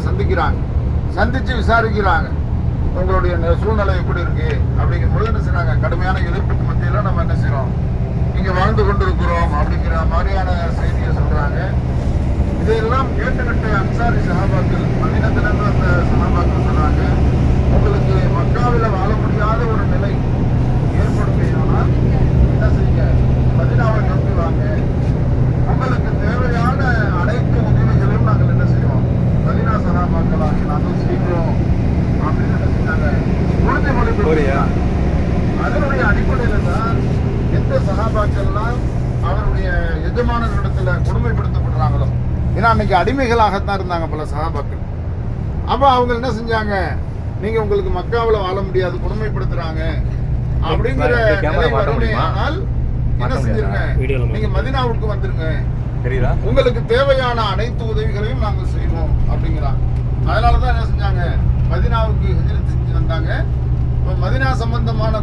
சந்திக்கிறாங்க. சந்திச்சு விசாரிக்கிறாங்க, உங்களுடைய சூழ்நிலை எப்படி இருக்கு அப்படிங்கும் பொழுது என்ன செய்றாங்க, கடுமையான எதிர்ப்புக்கு மத்தியில நம்ம என்ன செய்றோம், இங்க வாழ்ந்து கொண்டிருக்கிறோம் அப்படிங்கிற மாதிரியான செய்தியை சொல்றாங்க. இதையெல்லாம் கேட்டுக்கிட்ட அன்சாரி சஹாபாக்கள், மதீனாவிலிருந்து அந்த சஹாபாக்கள் சொல்றாங்க, உங்களுக்கு மக்காவில் வாழ முடியாத ஒரு நிலை ஏற்படுமையானால் என்ன செய்யுங்க, மதீனாவை நோக்கி வாங்க, உங்களுக்கு தேவையான அனைத்து உதவிகளையும் நாங்கள் என்ன செய்வோம், மதீனா சஹாபாக்களாகி நாங்கள் செய்கிறோம் அப்படின்னு என்ன செஞ்சாங்க, உறுதிமொழி. அதனுடைய அடிப்படையில தான் எந்த சஹாபாக்கள்லாம் அவருடைய எஜமானர்களிடத்துல கொடுமைப்படுத்தப்படுறாங்களோ, ஏன்னா அன்னைக்கு அடிமைகளாகத்தான் இருந்தாங்க பல சஹாபாக்கள். அப்ப அவங்க என்ன செஞ்சாங்க, நீங்க உங்களுக்கு மக்காவில் வாழ முடியாது, கொடுமைப்படுத்துறாங்க அப்படிங்கிற நிலை வறுமையானால் என்ன செஞ்சிருங்க, நீங்க மதீனாவுக்கு வந்துருங்க, உங்களுக்கு தேவையான அனைத்து உதவிகளையும் நாங்கள் செய்வோம் அப்படிங்கிறாங்க. அதனாலதான் என்ன செஞ்சாங்க, மதீனாவுக்கு ஹிஜ்ரத் செஞ்சு வந்தாங்க. மதீனா சம்பந்தமான